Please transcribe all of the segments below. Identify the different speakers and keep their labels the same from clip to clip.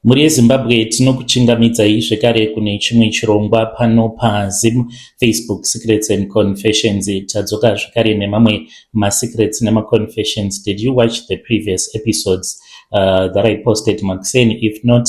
Speaker 1: Muri yeZimbabwe tinokuchingamidzai zvekare kune chimwe chirongwa pano paZim Facebook Secrets and Confessions. Tadzoka zvekare nemamwe masecrets nemaconfessions. Did you watch the previous episodes that I posted makuseni? If not,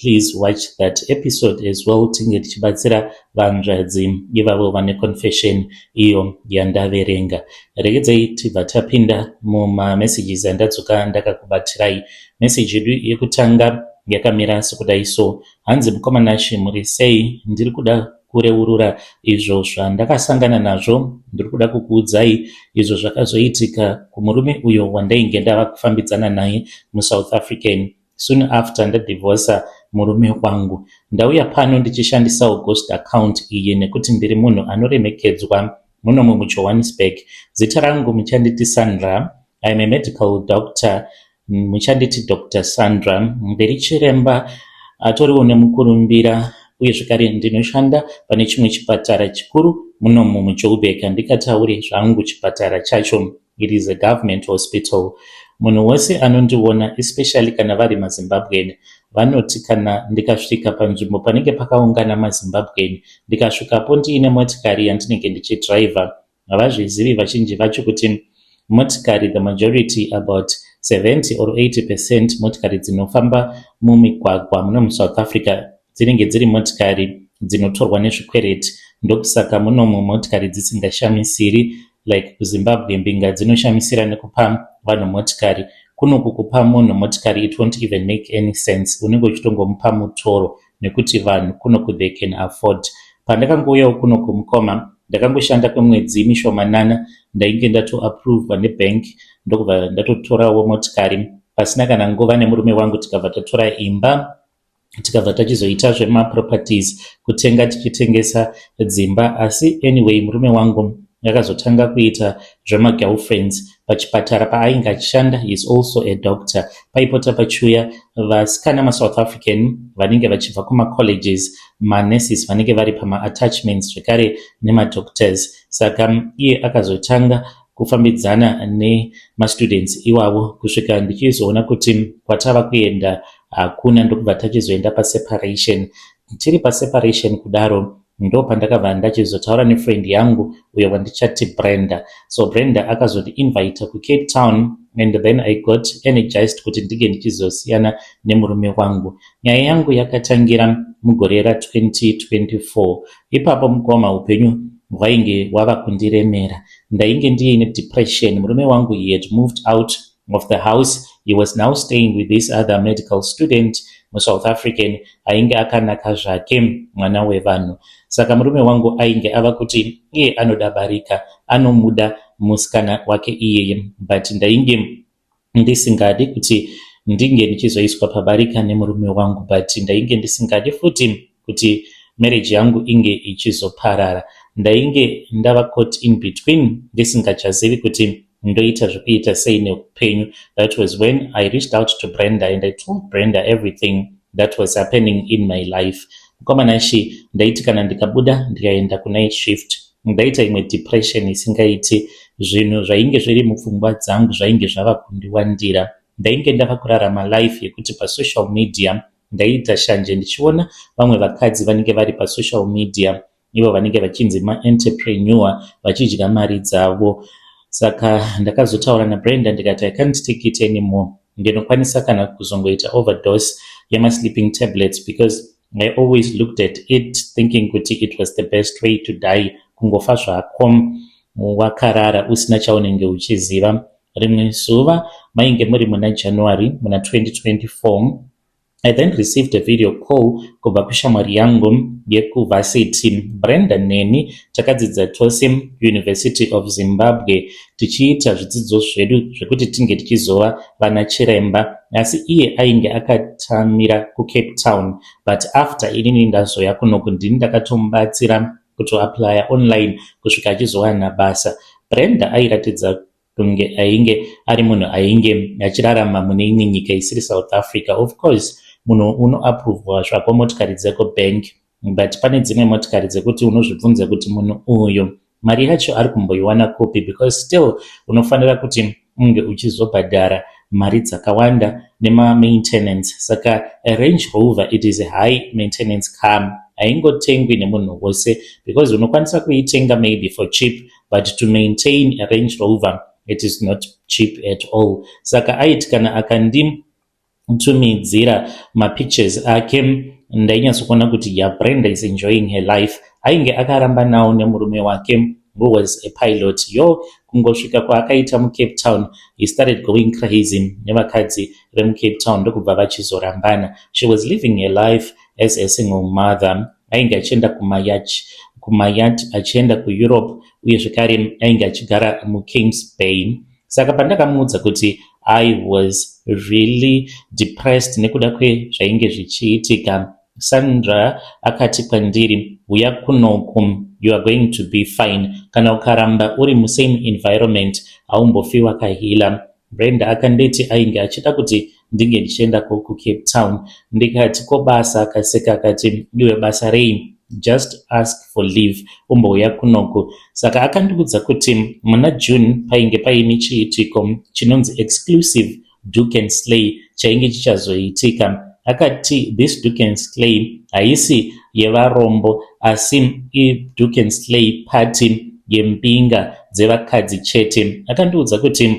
Speaker 1: please watch that episode as well. Tinge tichibatsira vanzvadzi ivavo vane confession iyo yandaverenga. Regedzai tibva tapinda mumamessages andadzoka ndakakubatirai. Message yedu yekutanga yakamira sekudai so: hanzi mukomanashi muri sei? Ndiri kuda kureurura izvo zvandakasangana nazvo. Ndiri kuda kukuudzai izvo zvakazoitika kumurume uyo wandainge ndava kufambidzana naye muSouth African soon after ndadivorsa murume wangu. Ndauya pano ndichishandisawo ghost account iyi nekuti ndiri munhu anoremekedzwa munomu muJohannesburg. Zita rangu muchanditi Sandra. I am a medical doctor. Muchanditi Dr. Sandra. Ndiri chiremba atoriwo nemukurumbira uye zvekare ndinoshanda pane chimwe chipatara chikuru munomu muJoburg. Ndikataure zvangu chipatara chacho. It is a government hospital. Munhu wose anondiona, especially kana vari maZimbabwean, vanoti kana ndikasvika panzvimbo panenge pakaungana maZimbabwean, ndikasvikapo ndiine motikari yandinenge ndichidriver, havazvizivi vazhinji vacho kuti motikari, the majority, about 70 or 80% motikari dzinofamba mumigwagwa muno muSouth Africa dzinenge dziri motikari dzinotorwa nezvikwereti. Ndokusaka munomu motikari dzisingashamisiri, like kuZimbabwe mbinga dzinoshamisira nekupa vanhu motikari. Kunoku kupa munhu motikari, it won't even make any sense. Unenge uchitongomupa mutoro nekuti vanhu kunoku they can afford. Pandakangouyawo kunoku mukoma, ndakangoshanda kwemwedzi mishomanana, ndainge ndatoappruvwa nebank, ndokubva ndatotorawo motikari pasina kana nguva nemurume wangu. Tikabva tatora imba, tikabva tachizoita zvemaproperties, kutenga tichitengesa dzimba. Asi anyway, murume wangu akazotanga kuita zvemagirlfriends pachipatara paainge achishanda. He is also a doctor. Paipota pachiuya vasikana maSouth African vanenge vachibva kumacolleges, manurses vanenge vari pama-attachments zvekare nemadoctors. Saka iye akazotanga kufambidzana nemastudents iwavo kusvika ndichizoona kuti kwatava kuenda hakuna, ndokubva tachizoenda paseparation. Tiri paseparation kudaro ndo pandakabva ndachizotaura nefriend yangu uyo wandichati Brenda. So Brenda akazoti-invite kuCape Town, and then I got energized kuti ndige ndichizosiyana nemurume wangu. Nyaya yangu yakatangira mugore ra2024. Ipapo mukoma upenyu hwainge hwava kundiremera. Ndainge ndiine depression. Murume wangu, he had moved out of the house. He was now staying with this other medical student muSouth African. Ainge akanaka zvake, mwana wevanhu. Saka murume wangu ainge ava kuti iye anodabarika, anomuda musikana wake iyeye, but ndainge ndisingadi kuti ndinge ndichizoiswa pabarika nemurume wangu, but ndainge ndisingadi futi kuti marriage yangu inge ichizoparara. Ndainge ndava caught in between, ndisingachazivi kuti ndoita zvekuita sei neupenyu. That was when I reached out to Brenda and I told Brenda everything that was happening in my life. Mukomanashi, ndaiti kana ndikabuda ndikaenda kunight shift, ndaita imwe depression isingaiti. Zvinhu zvainge zviri mupfungwa dzangu zvainge zvava kundiwandira. Ndainge ndava kurarama life yekuti pasocial media ndaita shanje ndichiona vamwe vakadzi vanenge vari pasocial media, ivo vanenge vachinzi ma-entrepreneur, vachidya mari dzavo. Saka ndakazotaura naBrenda ndikati I can't take it anymore. Ndinokwanisa kana kuzongoita overdose yama-sleeping tablets, because I always looked at it thinking kuti it was the best way to die. Kungofa zvako wakarara usina chaunenge uchiziva. Rimwe zuva mainge muri muna January muna 2024, I then received a video call kubva kushamwari yangu yekuvarsity. Brenda neni takadzidza tose University of Zimbabwe tichiita zvidzidzo zvedu zvekuti tinge tichizova vana chiremba, asi iye ainge akatamira kuCape Town. But after inini ndazoya kunoku ndini ndakatomubatsira kutoaplya online kusvika achizowana basa. Brenda airatidza kunge ainge ari munhu ainge achirarama mune imwe nyika isiri South Africa. Of course, munhu unoappruvwa zvako motikari dzeko bank, but pane dzimwe motikari dzekuti unozvibvunza kuti munhu uyu mari yacho ari kumboiwana kupi, because still unofanira kuti unge uchizobhadhara mari dzakawanda nema-maintenance. Saka a Range Rover, it is a high maintenance car, haingotengwi nemunhu wose, because unokwanisa kuitenga maybe for cheap, but to maintain a Range Rover, it is not cheap at all. Saka aiti kana akanditumidzira mapictures ake, ndainyatsokuona kuti Brenda is enjoying her life. Ainge akaramba nawo nemurume wake who was a pilot. Kungosvika kwaakaita muCape Town, he started going crazy nevakadzi vemuCape Town ndokubva vachizorambana. She was living her life as a single mother. Ainge achienda kumayat, achienda kuEurope, uye zvekare ainge achigara muKings Bay. Saka pandakamuudza kuti I was really depressed nekuda kwezvainge zvichiitika, Sandra akati kwandiri, uya kunoku, you are going to be fine. Kana ukaramba uri musame environment, haumbofi wakahila. Brenda akandeti ainge achida kuti ndinge ndichienda kuCape Town. Ndikati kobasa, akaseka akati, iwe basa rei? Just ask for leave, umbouya kunoku. Saka akandiudza kuti muna June painge paine chiitiko chinonzi exclusive Duke and Slay chainge chichazoitika. Akati this Duke and Slay haisi yevarombo, asi Duke and Slay party yembinga dzevakadzi chete. Akandiudza kuti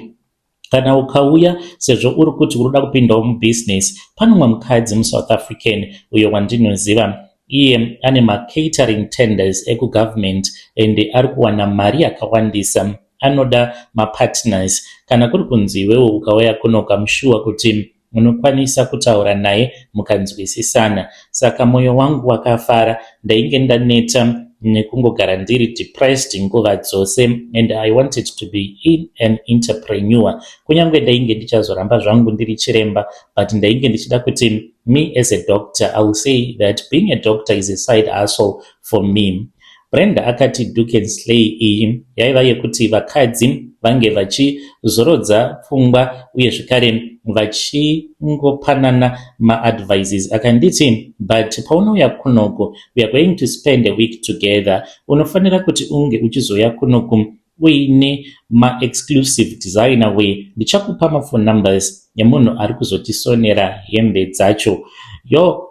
Speaker 1: kana ukauya, sezvo uri kuti uruda kupindawo mubusiness, pane mumwe mukadzi muSouth African uyo wandinoziva, iye ane ma-catering tenders ekugovernment and ari kuwana mari yakawandisa, anoda mapartners. Kana kuri kunzi iwewo ukauya kuno, ukamushuwa kuti unokwanisa kutaura naye mukanzwisisana. Saka mwoyo wangu wakafara, ndainge ndaneta nekungogara ndiri depressed nguva dzose, and I wanted to be an entrepreneur. Kunyange ndainge ndichazoramba zvangu ndiri chiremba, but ndainge ndichida kuti me as a doctor, I will say that being a doctor is a side hustle for me. Brenda akati Duke and Slay iyi yaiva yekuti vakadzi vange vachizorodza pfungwa uye zvekare vachingopanana ma-advices. Akanditi, but paunouya kunoku, we are going to spend a week together. Unofanira kuti unge uchizoya kunoku uine ma-exclusive designer way. Ndichakupa ma-phone numbers yemunhu ari kuzotisonera hembe dzacho.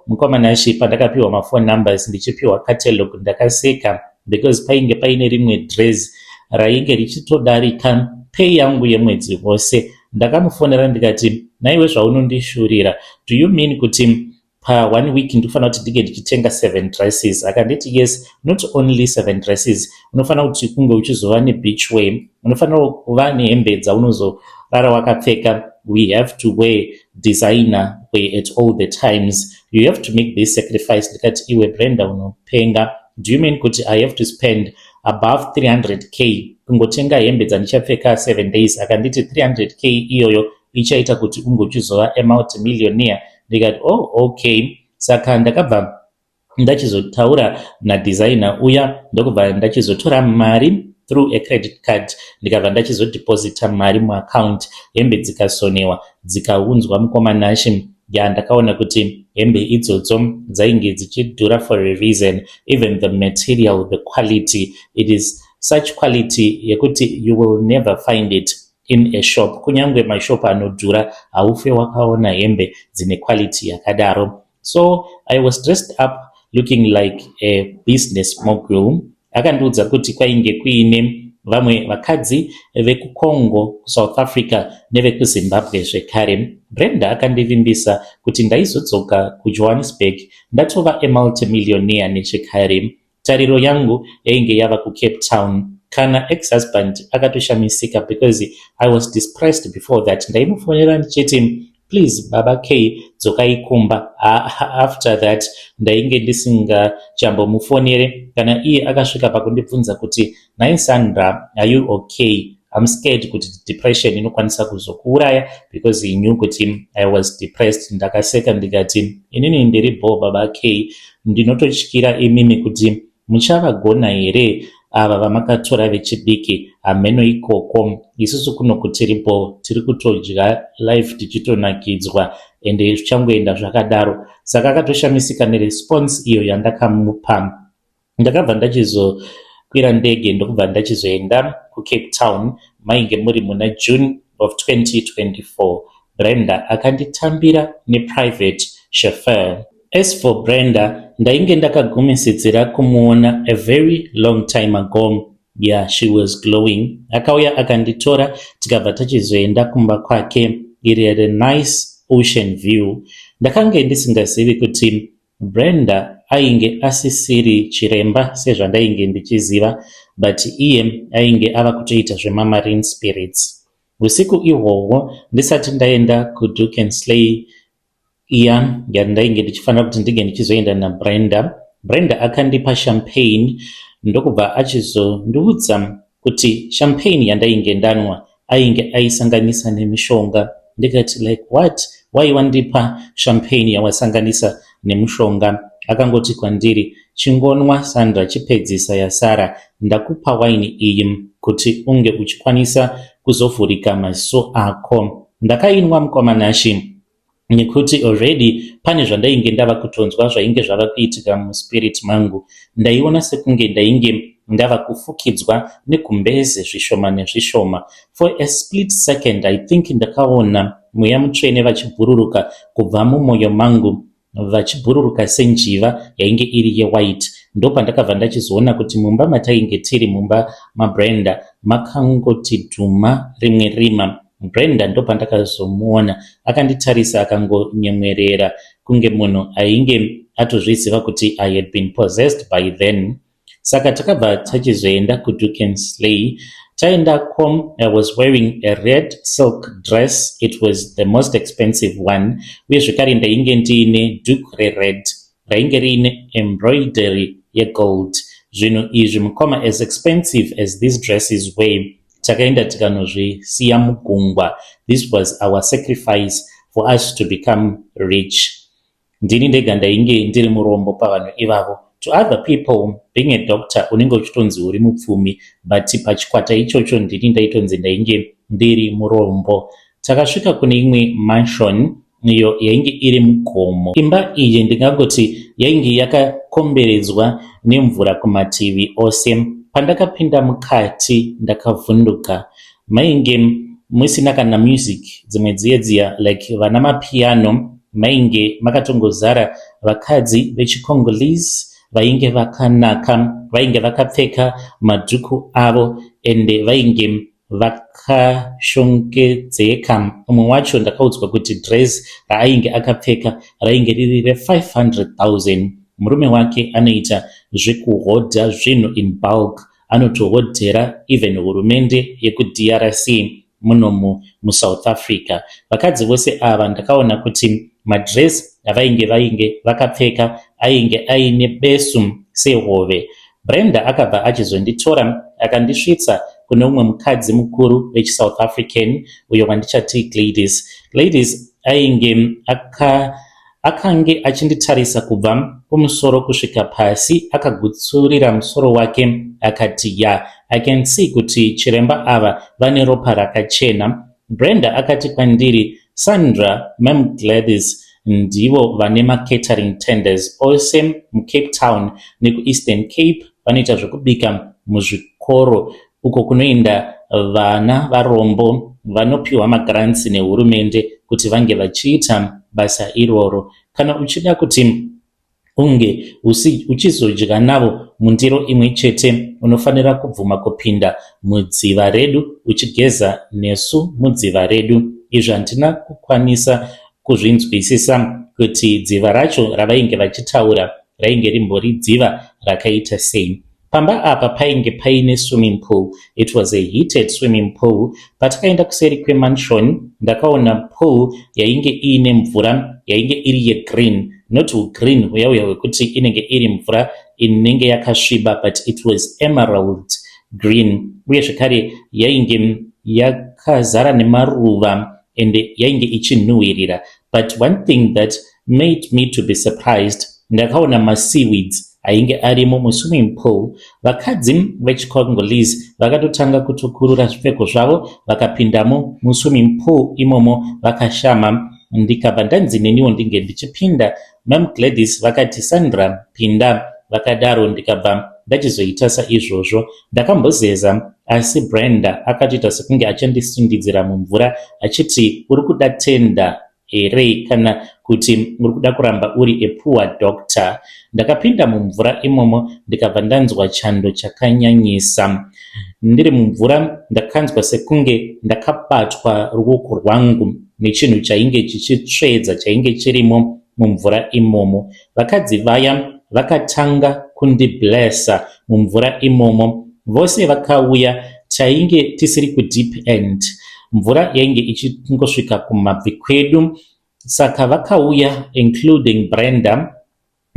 Speaker 1: Mukomana shi pandakapiwa ma-phone numbers, ndichipiwa catalog, ndakaseka because painge paine rimwe dress rainge richitodarika pay yangu yemwedzi wose. Ndakamufonera ndikati, naiwe zvaunondishurira, do you mean kuti pa 1 week ndinofanira kuti ndige ndichitenga 7 dresses? Akanditi yes, not only 7 dresses, unofanira kuti kunge uchizova nebeach wear, unofanira kuva nehembe dzaunozorara wakapfeka. We have to wear designer wear at all the times. You have to make this sacrifice. Ndikati, iwe Brenda unopenga, do you mean kuti I have to spend above 300k kungotenga hembe dzandichapfeka 7 days? Akanditi 300k iyoyo ichaita kuti unge uchizova a multimillionaire. Ndikati okay. Saka ndakabva ndachizotaura nadesigner uya, ndokubva ndachizotora mari through a credit card, ndikabva ndachizodeposita mari muaccount. Hembe dzikasonewa dzikaunzwa mukomanashi. Ndakaona kuti hembe idzodzo dzainge dzichidhura for a reason. Even the material, the quality, it is such quality yekuti you will never find it in a shop. Kunyangwe mashop anodhura haufe wakaona hembe dzine quality yakadaro. So I was dressed up looking like a business mogul. Akandiudza kuti kwainge kuine vamwe vakadzi vekuCongo, South Africa nevekuZimbabwe zvekare. Brenda akandivimbisa kuti ndaizodzoka kuJohannesburg ndatova a multimillionaire nechekare. Tariro yangu yainge yava kuCape Town. Kana ex-husband akatoshamisika because I was depressed before that. Ndaimufonera ndichiti, please baba K, dzokai kumba. After that ndainge ndisingachambomufonere. Kana iye akasvika pakundibvunza kuti, nai Sandra, are you okay? I'm scared kuti depression inokwanisa kuzokuuraya, because he knew kuti I was depressed. Ndakaseka ndikati, inini ndiri baba K, ndinototyira imimi kuti muchavagona here ava vamakatora vechidiki ameno ikoko. Isusu kuno kutiripo tiri kutodya life tichitonakidzwa ende zvichangoenda zvakadaro. Saka akatoshamisika neresponse iyo yandakamupa. Ndakabva ndachizokwira ndege ndokubva ndachizoenda kuCape Town mainge muri muna June of 2024. Brenda akanditambira neprivate chauffeur. As for Brenda, ndainge ndakagumisidzira kumuona a very long time ago. Yeah, she was glowing. Akauya akanditora tikabva tachizoenda kumba kwake. It had a nice ocean view. Ndakange ndisingazivi kuti Brenda ainge asisiri chiremba sezvandainge ndichiziva, but iye ainge ava kutoita zvemamarine spirits. Usiku ihwohwo ndisati ndaenda kuDuke and Slay iya yandainge ndichifanira kuti ndige ndichizoenda naBrenda. Brenda akandipa champagne ndokubva achizondiudza kuti champagne yandainge ndanwa ainge aisanganisa nemishonga. Ndikati like what? Why wandipa champagne yawasanganisa nemushonga? Akangoti kwandiri, chingonwa Sandra chipedzisa yasara, ndakupa waini iyi kuti unge uchikwanisa kuzovhurika maziso ako. Ndakainwa mukomanashi nekuti already pane zvandainge ndava kutonzwa zvainge zvava kuitika muspirit mangu. Ndaiona sekunge ndainge ndava kufukidzwa nekumbeze zvishoma nezvishoma. For a split second I think ndakaona mweya mutsvene vachibhururuka kubva mumwoyo mangu, vachibhururuka senjiva yainge iri yewhite. Ndopandakabva ndachizoona kuti mumba matainge tiri, mumba maBrenda, makangoti dhuma rimwe rima. Brenda ndopandakazomuona akanditarisa akangonyemwerera kunge munhu ainge atozviziva kuti I had been possessed by then. Saka takabva tachizoenda kuDuke and Slay. Taendako, I was wearing a red silk dress. It was the most expensive one. Uye zvekare ndainge ndiine dhuku red rainge riine embroidery yegold. Zvinhu izvi mukoma, as expensive as these dresses were, takaenda tikanozvisiya mugungwa. This was our sacrifice for us to become rich. Ndini ndega ndainge ndiri murombo pavanhu ivavo. To other people, being a doctor unenge uchitonzi uri mupfumi, but pachikwata ichocho ndini ndaitonzi ndainge ndiri murombo. Takasvika kune imwe mansion iyo yainge iri mugomo. Imba iyi ndingangoti yainge yakakomberedzwa nemvura kumativi ose. Pandakapinda mukati ndakavhunduka. Mainge musina kana music dzimwe dziya like vana mapiano. Mainge makatongozara vakadzi vechikongolese vainge vakanaka, vainge vakapfeka madhuku avo ende vainge vakashongedzeka. Umwe wacho ndakaudzwa kuti dress raainge akapfeka rainge riri re500,000. Murume wake anoita zvekuhodha zvinhu in bulk, anotohodhera even hurumende yekuDRC muno muSouth Africa. Vakadzi vose ava ndakaona kuti madress avainge vakapfeka ainge aine besu sehove. Brenda akabva achizonditora akandisvitsa kune umwe mukadzi mukuru wechiSouth African uyo wandichati Gladys. Gladys ainge akange achinditarisa kubva kumusoro kusvika pasi, akagutsurira musoro wake akati, I can see kuti chiremba ava vane ropa rakachena. Brenda akati kwandiri, Sandra, Ma'am Gladys ndivo vane catering tenders ose muCape Town nekuEastern Cape. Vanoita zvekubika muzvikoro uko kunoenda vana varombo vanopiwa magrants nehurumende kuti vange vachiita basa iroro. Kana uchida kuti unge uchizodya navo mundiro imwe chete, unofanira kubvuma kupinda mudziva redu uchigeza nesu mudziva redu. Izvi handina kukwanisa kuzvinzwisisa kuti dziva racho ravainge vachitaura rainge rimbori dziva rakaita sei. Pamba apa painge paine swimming pool. It was a heated swimming pool. Patakaenda kuseri kwemansion ndakaona pool yainge ine mvura yainge iri yegreen, not green uyauya wekuti inenge iri mvura inenge yakasviba, but it was emerald green. Uye zvekare yainge yakazara nemaruva ende yainge ichinhuhwirira. But one thing that made me to be surprised, ndakaona maseaweeds ainge arimo muswimming pool. Vakadzi vechikongolese vakatotanga kutokurura zvipfeko zvavo vakapindamo muswimming pool imomo vakashama. Ndikabva ndanzi neniwo ndinge ndichipinda. Ma'am Gladys vakati, Sandra, pinda. Vakadaro ndikabva ndachizoita saizvozvo. Ndakambozeza asi Brenda akatoita sekunge achandisundidzira mumvura achiti uri kuda tenda here kana kuti uri kuda kuramba uri a poor doctor. Ndakapinda mumvura imomo ndikabva ndanzwa chando chakanyanyisa. Ndiri mumvura ndakanzwa sekunge ndakabatwa ruoko rwangu nechinhu chainge chichitsvedza chainge chirimo mumvura imomo. Vakadzi vaya vakatanga kundiblessa mumvura imomo. Vose vakauya, tainge tisiri ku deep end, mvura yainge ichingosvika kumabvi kwedu. Saka vakauya including Brenda,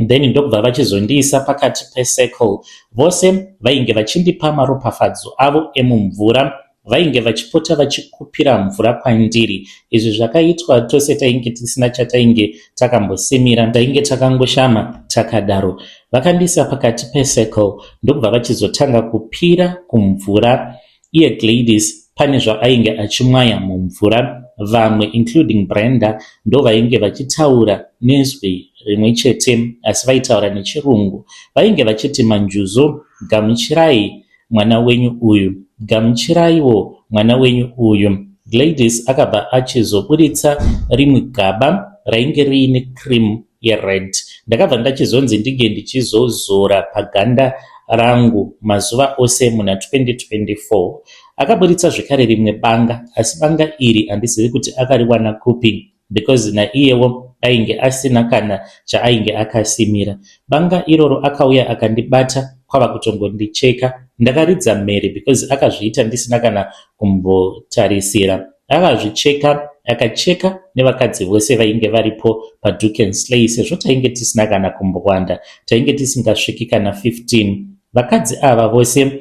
Speaker 1: then ndokubva vachizondiisa pakati pecircle. Vose vainge vachindipa maropafadzo avo emumvura, vainge vachipota vachikupira mvura pandiri. Izvi zvakaitwa tose tainge tisina chatainge takambosimira, tainge takangoshama takadaro. Vakandiisa pakati pecircle ndokubva vachizotanga kupira kumvura. Iye Gladys pane zvaainge achimwaya mumvura. Vamwe including Brenda ndo vainge vachitaura nezwi rimwe chete asi vaitaura nechirungu. Vainge vachiti, Manjuzu, gamuchirai mwana wenyu uyu, gamuchiraiwo mwana wenyu uyu. Gladys akabva achizoburitsa rimwe gaba rainge riine cream yered. Ndakabva ndachizonzi ndige ndichizozora paganda rangu mazuva ose muna 2024. Akaburitsa zvekare rimwe banga, asi banga iri handizivi kuti akariwana kupi because naiyewo ainge asina kana chaainge akasimira. Banga iroro akauya akandibata kwava kutongondicheka. Ndakaridza mhere because akazviita ndisina kana kumbotarisira. Akazvicheka, akacheka nevakadzi vose vainge varipo paDoek and Slay, sezvo tainge tisina kana kumbowanda, tainge tisingasviki kana 15. Vakadzi ava vose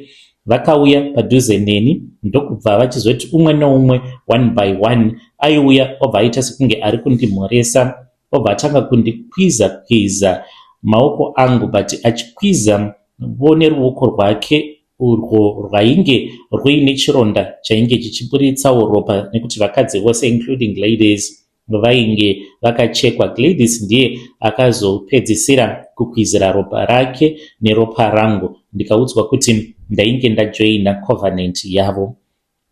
Speaker 1: vakauya padhuze neni ndokubva vachizoti umwe noumwe one by one aiuya obva aita sekunge ari kundimhoresa, obva atanga kundikwiza maoko angu, but achikwiza vone ruoko rwake urwo rwainge ruine chironda chainge chichiburitsawo ropa, nekuti vakadzi vose including Gladys vainge vakachekwa. Gladys ndiye akazopedzisira kukwizira ropa rake neropa rangu. Ndikaudzwa kuti ndainge ndajoina covenant yavo.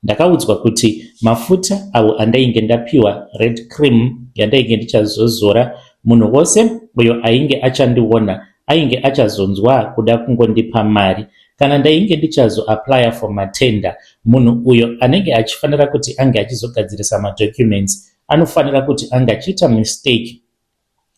Speaker 1: Ndakaudzwa kuti mafuta avo andainge ndapiwa, red cream yandainge ndichazozora, munhu wose uyo ainge achandiona ainge achazonzwa kuda kungondipa mari. Kana ndainge ndichazoapply for matenda, munhu uyo anenge achifanira kuti ange achizogadzirisa madocuments anofanira kuti anga achiita mistake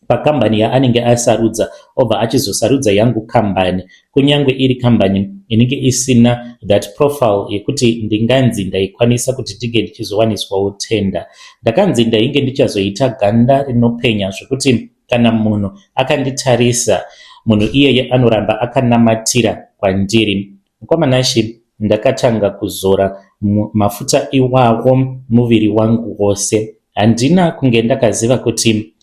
Speaker 1: pakambani yaanenge asarudza obva achizosarudza yangu kambani, kunyange iri kambani inenge isina that profile yekuti ndinganzi ndaikwanisa kuti ndige ndichizowaniswawo tenda. Ndakanzi ndainge ndichazoita ganda rinopenya zvekuti kana munhu akanditarisa, munhu iyeye anoramba akanamatira kwandiri. Mukomanashi ndakatanga kuzora mafuta iwawo muviri wangu wose. Handina kunge ndakaziva kuti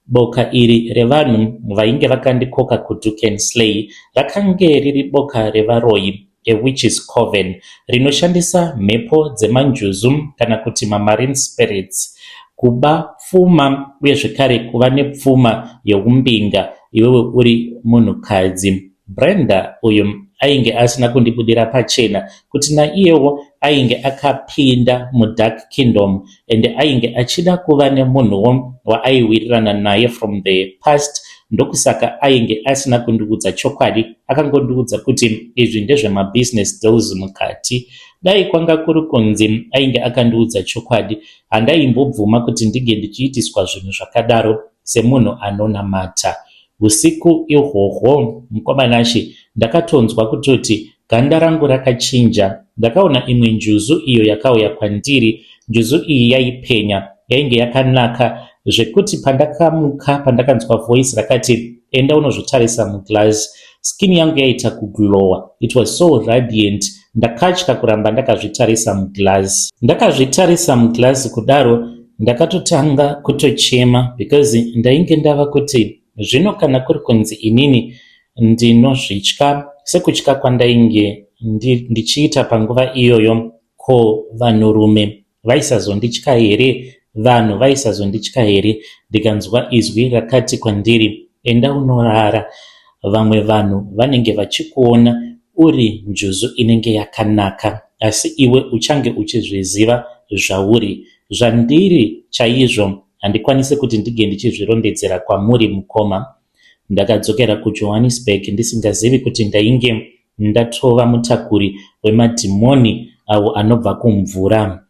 Speaker 1: boka iri revanhu vainge vakandikoka kuDoek and Slay rakange riri boka revaroyi, a witches coven, rinoshandisa mhepo dzemanjuzu kana kuti marine spirits kuba pfuma uye zvekare kuva nepfuma yeumbinga iwewe uri munhukadzi. Brenda uyu ainge asina kundibudira pachena kuti naiyewo ainge akapinda mudark kingdom and ainge achida kuva nemunhuwo waaiwirirana naye from the past. Ndokusaka ainge asina kundiudza chokwadi, akangondiudza kuti izvi ndezvemabusiness deals mukati. Dai kwanga kuri kunzi ainge akandiudza chokwadi, handaimbobvuma kuti ndige ndichiitiswa zvinhu zvakadaro semunhu anonamata. Usiku ihwohwo mukomanashi ndakatonzwa kutoti ganda rangu rakachinja. Ndakaona imwe njuzu iyo yakauya kwandiri. Njuzu iyi yaipenya, yainge yakanaka zvekuti pandakamuka, pandakanzwa voice rakati enda unozvitarisa muglass, skin yangu yaita kuglowa. It was so radiant. Ndakatya kuramba ndakazvitarisa muglass. Ndakazvitarisa muglass kudaro ndakatotanga kutochema because ndainge ndava kuti zvino kana kuri kunzi inini ndinozvitya sekutya kwandainge ndichiita panguva iyoyo, ko vanhurume vaisazonditya here? Vanhu vaisazonditya here? Ndikanzwa izwi rakati kwandiri enda unorara. vamwe vanhu vanenge vachikuona uri njuzu inenge yakanaka, asi iwe uchange uchizviziva zvauri. Zvandiri chaizvo handikwanisi kuti ndige ndichizvirondedzera kwamuri mukoma. Ndakadzokera kuJohannesburg ndisingazivi kuti ndainge ndatova mutakuri wemadhimoni avo anobva kumvura.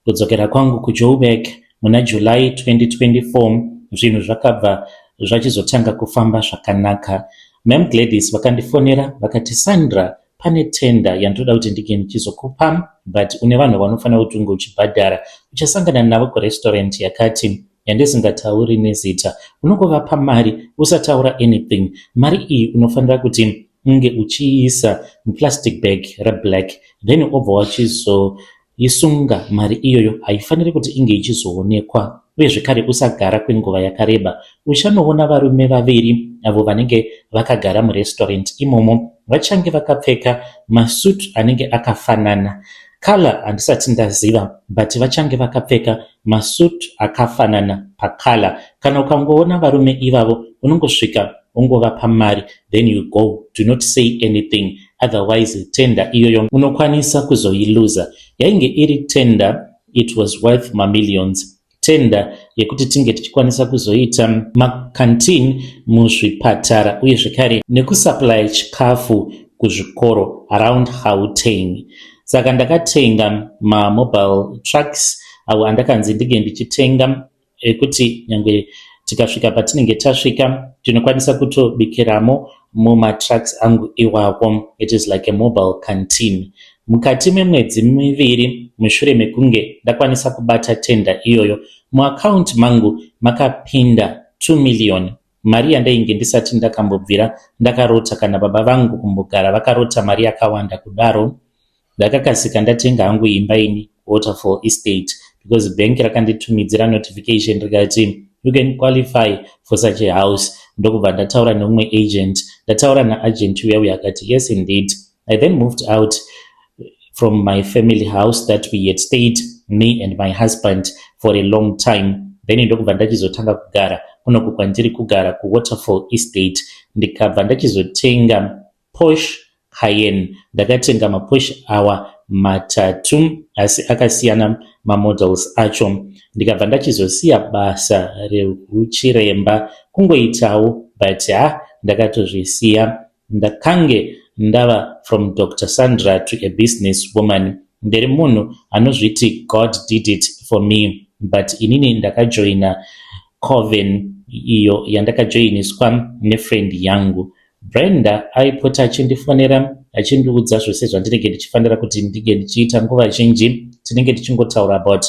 Speaker 1: Kudzokera kwangu kuJoburg muna July 2024 zvinhu zvakabva zvachizotanga kufamba zvakanaka. Ma'am Gladys vakandifonera vakati, Sandra, pane tenda yandoda kuti ndike ndichizokupa, but une vanhu vanofanira kuti unge uchibhadhara. Uchasangana navo kurestaurant yakati yandisingatauri nezita. Unongovapa mari, usataura anything. Mari iyi unofanira kuti unge uchiisa muplastic bag reblack, then obva wachizoisunga. Mari iyoyo haifaniri kuti inge ichizoonekwa, uye zvekare usagara kwenguva yakareba. Uchanoona varume vaviri avo vanenge vakagara murestaurant imomo, vachange vakapfeka masuit anenge akafanana. Kala handisati ndaziva, but vachange vakapfeka masuit akafanana pakala. Kana ukangoona varume ivavo unongosvika ungovapa mari, then you go, do not say anything, otherwise tenda iyoyo unokwanisa kuzoiluza. Yainge iri tenda, it was worth millions. Tenda yekuti tinge tichikwanisa kuzoita makantin muzvipatara uye zvekare nekusupply chikafu kuzvikoro around Gauteng. Saka ndakatenga mobile trucks avo andakanzi ndige ndichitenga ekuti nyangwe tikasvika patinenge tasvika tinokwanisa kutobikiramo mumatrucks angu iwapo. It is like a mobile canteen. Mukati memwedzi miviri mushure mekunge ndakwanisa kubata tenda iyoyo, muaccount mangu makapinda 2 million. Mari yandainge ndisati ndakambobvira ndakarota, kana baba vangu kumbogara vakarota mari yakawanda kudaro. Ndakakasika ndatenga hangu imba ini Waterfall Estate, because bank rakanditumidzira notification rikati you can qualify for such a house. Ndokubva ndataura neumwe agent, ndataura naagent uya akati yes indeed. I then moved out from my family house that we had stayed, me and my husband, for a long time. Then ndokubva ndachizotanga kugara kunoku kwandiri kugara kuWaterfall Estate. Ndikabva ndachizotenga Porsche Cayenne. Ndakatenga maPorsche awa matatu, asi akasiyana mamodels acho. Ndikabva ndachizosiya basa reuchiremba kungoitawo, but ndakatozvisiya. Ndakange ndava from Dr. Sandra to a business woman. Ndiri munhu anozviti God did it for me, but inini ndakajoina Coven iyo yandakajoiniswa nefriend yangu. Brenda aipota achindifonera achindiudza zvose zvandinenge ndichifanira kuti ndige ndichiita nguva zhinji. Tinenge tichingotaura about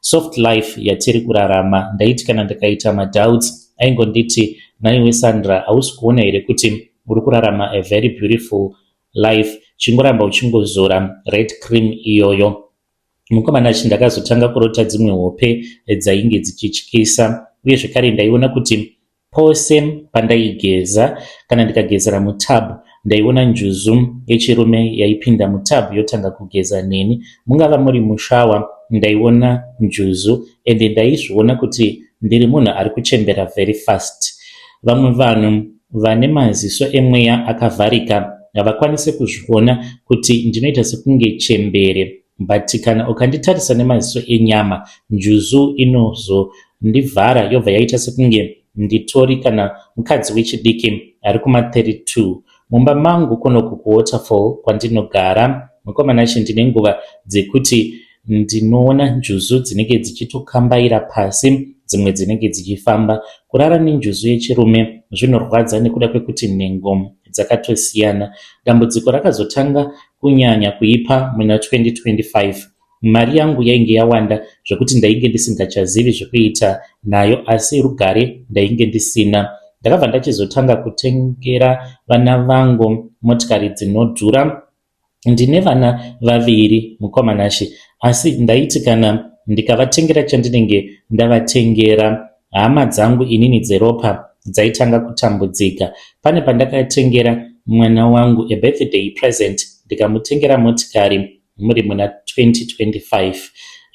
Speaker 1: soft life yatiri kurarama. Ndaiti kana ndikaita madoubts aingonditi, naiwe Sandra, hausi kuona here kuti uri kurarama a very beautiful life, chingoramba uchingozora red cream iyoyo. Mukomana chi ndakazotanga kurota dzimwe hope dzainge dzichityisa, uye zvekare ndaiona kuti pose pandaigeza kana ndikagezera mutabu ndaiona njuzu yechirume yaipinda mutabu yotanga kugeza neni. Mungava muri mushawa, ndaiona njuzu ende ndaizviona kuti ndiri munhu ari kuchembera very fast. Vamwe vanhu vane maziso emweya akavharika havakwanise kuzviona kuti ndinoita sekunge chembere, but kana ukanditarisa nemaziso enyama, njuzu inozondivhara yobva yaita sekunge nditori kana mukadzi wechidiki ari kuma32. Mumba mangu kunoku kuWaterfall kwandinogara, mukomana chi ndine nguva dzekuti ndinoona njuzu dzinenge dzichitokambaira pasi, dzimwe dzinenge dzichifamba. Kurara nenjuzu yechirume zvinorwadza nekuda kwekuti nhengo dzakatosiyana. Dambudziko rakazotanga kunyanya kuipa muna 2025. Mari yangu yainge yawanda zvokuti ndainge ndisingachazivi zvekuita nayo, asi rugare ndainge ndisina. Ndakabva ndachizotanga kutengera vana vangu motikari dzinodhura. Ndine vana vaviri mukomanashi, asi ndaiti kana ndikavatengera chandinenge ndavatengera, hama dzangu inini dzeropa dzaitanga kutambudzika. Pane pandakatengera mwana wangu a birthday present, ndikamutengera motikari muri muna 2025.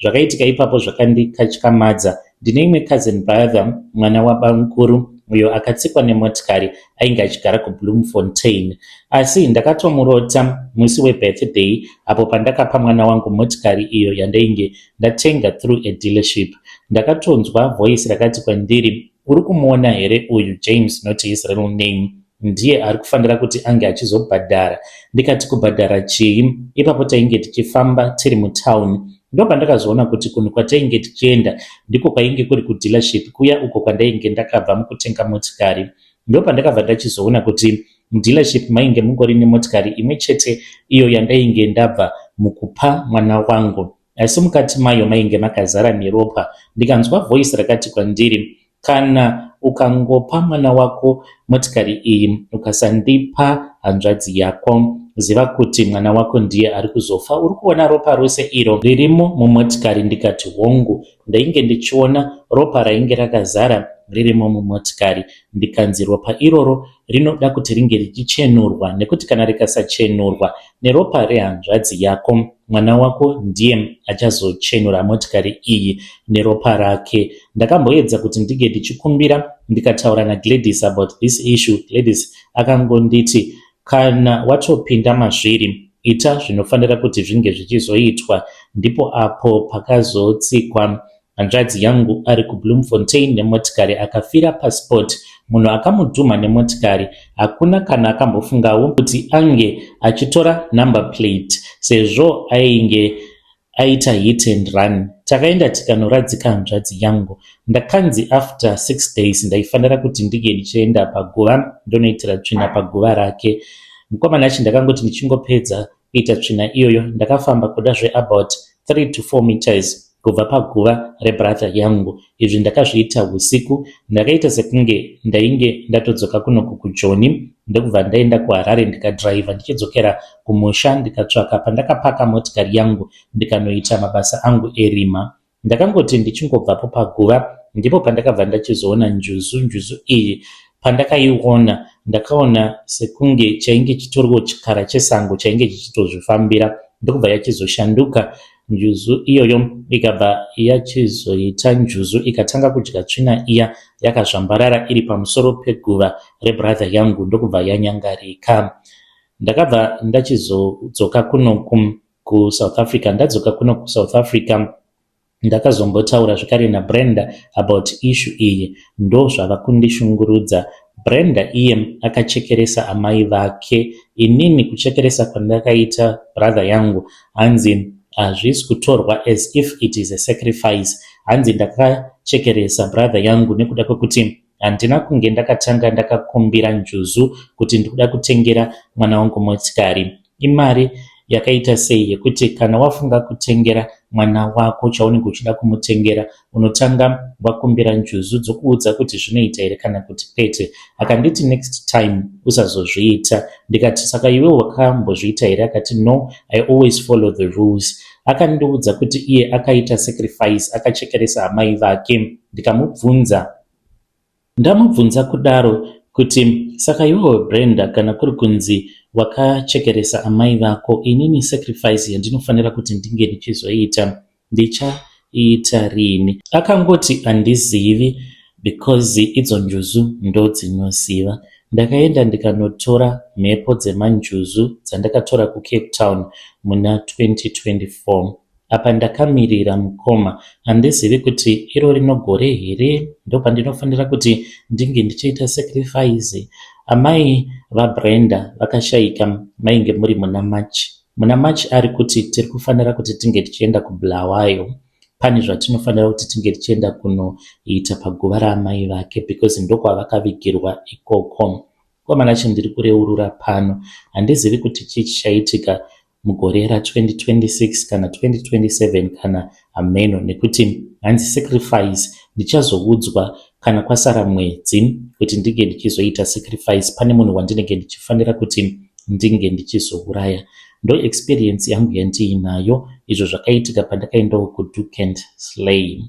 Speaker 1: Zvakaitika ipapo zvakandikatyamadza. Ndine imwe cousin brother, mwana wabamukuru, uyo akatsikwa nemotikari ainge achigara kuBloemfontein. Asi ndakatomurota musi webirthday apo pandakapa mwana wangu motikari iyo yandainge ndatenga through a dealership. Ndakatonzwa voice rakati kwandiri, uri kumuona here uyu James, not his real name, ndiye ari kufanira kuti ange achizobhadhara. Ndikati kubhadhara chii? Ipapo tainge tichifamba tiri mutown. Ndo pandakazoona kuti kunhu kwatainge tichienda ndiko kwainge kuri kudealership kuya uko kwandainge ndakabva mukutenga motikari. Ndo pandakabva ndachizoona kuti mudealership mainge mungori nemotikari imwe chete iyo yandainge ndabva mukupa mwana wangu, asi mukati mayo mainge makazara neropa. Ndikanzwa voice rakati kwandiri, kana ukangopa mwana wako motikari iyi ukasandipa hanzvadzi yako, ziva kuti mwana wako ndiye ari kuzofa. Uri kuona ropa rose iro ririmo mumotikari? Ndikati hongu, ndainge ndichiona ropa rainge rakazara ririmo mumotikari. Ndikanzi ropa iroro rinoda kuti ringe richichenurwa, nekuti kana rikasachenurwa neropa rehanzvadzi yako, mwana wako ndiye achazochenura motikari iyi neropa rake. Ndakamboedza kuti ndige ndichikumbira, ndikataura naGladys about this issue. Gladys akangonditi, kana watopinda mazviri ita zvinofanira kuti zvinge zvichizoitwa. Ndipo apo pakazotsikwa hanzvadzi yangu ari kuBloemfontein nemotikari, akafira passport. Munhu akamudhuma nemotikari hakuna kana akambofungawo kuti ange achitora number plate, sezvo ainge aita hit and run. Takaenda tikanoradzika hanzvadzi yangu. Ndakanzi after 6 days ndaifanira kuti ndige ndichienda paguva ndonoitira tsvina paguva rake. Mukomana achi ndakangoti ndichingopedza kuita tsvina iyoyo, ndakafamba kuda about 3 to 4 meters kubva paguva rebrother yangu. Izvi ndakazviita usiku. Ndakaita sekunge ndainge ndatodzoka kunoku kuJoni, ndokubva ndaenda kuHarare ndikadhiraivha ndichidzokera kumusha, ndikatsvaka pandakapaka motikari yangu ndikanoita mabasa angu erima. Ndakangoti ndichingobvapo paguva ndipo pandakabva ndachizoona Njuzu iyi. Pandakaiona ndakaona sekunge chainge chitoriwo chikara chesango chainge chichitozvifambira, ndokubva yachizoshanduka Njuzu iyoyo ikabva yachizoita Njuzu, ikatanga kudya tsvina iya yakazvambarara iri pamusoro peguva rebrother yangu, ndokubva yanyangarika. Ndakabva ndachizodzoka kunoku kuSouth Africa. Ndadzoka kunoku kuSouth Africa ndakazombotaura zvakare naBrenda about issue iyi. Ndo zvava kundishungurudza. Brenda iye akachekeresa amai vake. Inini kuchekeresa kwandakaita brother yangu hanzi hazvisi kutorwa as if it is a sacrifice. Hanzi ndakachekeresa brother yangu nekuda kwekuti handina kunge ndakatanga ndakakumbira Njuzu kuti ndikuda kutengera mwana wangu motikari. Imari yakaita sei yekuti kana wafunga kutengera mwana wako chaunenge uchida kumutengera, unotanga wakumbira Njuzu dzokuudza kuti zvinoita here kana kuti kwete. Akanditi next time usazozviita. Ndikati saka iwe wakambozviita here? Akati no, I always follow the rules. Akandiudza kuti iye akaita sacrifice, akachekeresa amai vake. Ndikamubvunza, ndamubvunza kudaro kuti saka iwewe Brenda, kana kuri kunzi wakachekeresa amai vako, inini sacrifice yandinofanira kuti ndinge ndichizoita ndichaita rini? Akangoti handizivi because idzo Njuzu ndo dzinoziva. Ndakaenda ndikanotora mhepo dzemanjuzu dzandakatora kuCape Town muna 2024. Apa ndakamirira mukoma, handizivi kuti iro rinogore here, ndopandinofanira kuti ndinge ndichiita sacrifice. Amai vaBrenda vakashayika mainge muri muna March ari kuti tiri kufanira kuti tinge tichienda kuBulawayo. Pane zvatinofanira kuti tinge tichienda kunoita paguva raamai vake because ndokwa vakavigirwa ikoko. Komana chindiri kureurura pano, handizivi kuti chichaitika mugore ra2026 kana 2027 kana ameno, nekuti hanzi sacrifice ndichazoudzwa kana kwasara mwedzi kuti ndinge ndichizoita sacrifice. Pane munhu wandinenge ndichifanira kuti ndinge ndichizouraya. Ndo experience yangu yandiinayo. Izvo zvakaitika pandakaendawo kuDuke and Slay.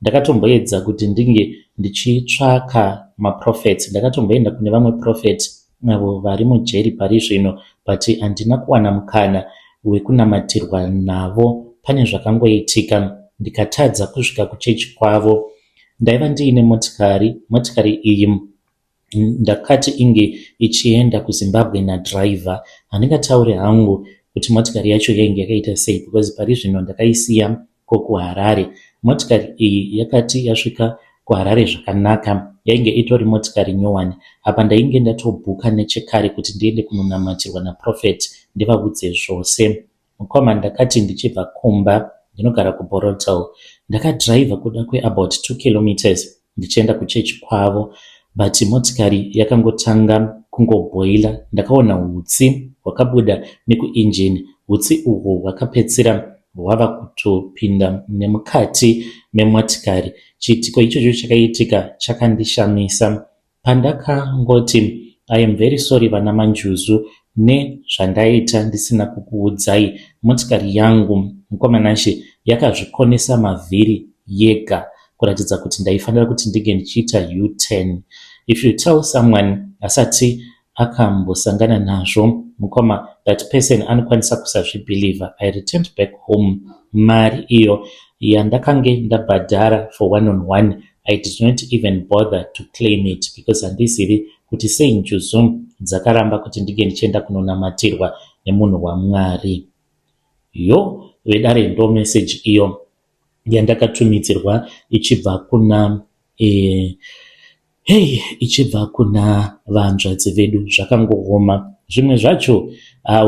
Speaker 1: Ndakatomboedza kuti ndinge ndichitsvaka maprophets. Ndakatomboenda kune vamwe prophet avo vari mujeri pari zvino, but handina kuwana mukana wekunamatirwa navo. Pane zvakangoitika ndikatadza kusvika kuchechi kwavo. Ndaiva ndiine motikari iyi ndakati inge ichienda kuZimbabwe nadhiraivha. Handingataure hangu kuti motikari yacho yainge yakaita sei, because pari zvino ndakaisiya kuHarare. Motikari iyi yakati yasvika kuHarare zvakanaka, yainge itori motikari nyowani. Apa ndainge ndatobhuka nechekare kuti ndiende kunonamatirwa naProfeti ndivaudze zvose. Mukoma ndakati ndichibva kumba, ndinogara kuBorotel, ndakadhiraivha kuda kweabout 2 kilometers ndichienda kuchechi kwavo, but motikari yakangotanga kungobhoila. Ndakaona hutsi hwakabuda nekuinjini. Hutsi uhwu hwakapedzisira hwava kutopinda nemukati memotikari. Chiitiko ichocho chakaitika chakandishamisa. Pandakangoti I am very sorry vana maNjuzu nezvandaita ndisina kukuudzai, motikari yangu mukomanashe yakazvikonesa mavhiri yega, kuratidza kuti ndaifanira kuti ndige ndichiita U10. If you tell someone asati akambosangana nazvo, mukoma, that person anokwanisa kusazvibhilivha. I returned back home. Mari iyo yandakange ndabhadhara for one-on-one, I did not even bother to claim it, because handizivi kuti sei Njuzu dzakaramba kuti ndige ndichienda kunonamatirwa nemunhu waMwari. Yo vedare ndo message iyo yandakatumidzirwa ichibva kuna ichibva kuna vanzvadzi vedu. Zvakangooma. Zvimwe zvacho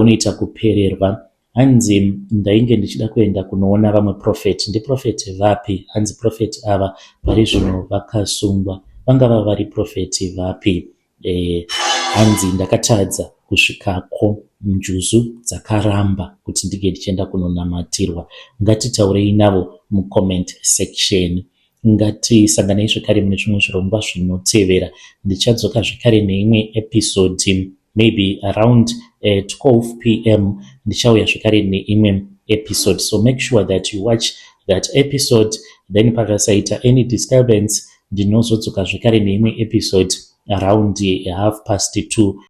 Speaker 1: unoita kupererwa. Hanzi ndainge ndichida kuenda kunoona vamwe profeti. Ndiprofeti vapi? Hanzi profeti ava pari zvino vakasungwa. Vangava vari profeti vapi? Hanzi ndakatadza kusvikako. Njuzu dzakaramba kuti ndige ndichienda kunonamatirwa. Ngatitaurei navo mucomment section. Ngatisanganei zvekare mune zvimwe zvirongwa zvinotevera. Ndichadzoka zvekare neimwe episode maybe around 12 p.m. ndichauya zvekare neimwe episode, so make sure that you watch that episode. Then pakasaita any disturbance, ndinozodzoka zvekare neimwe episode around 2:30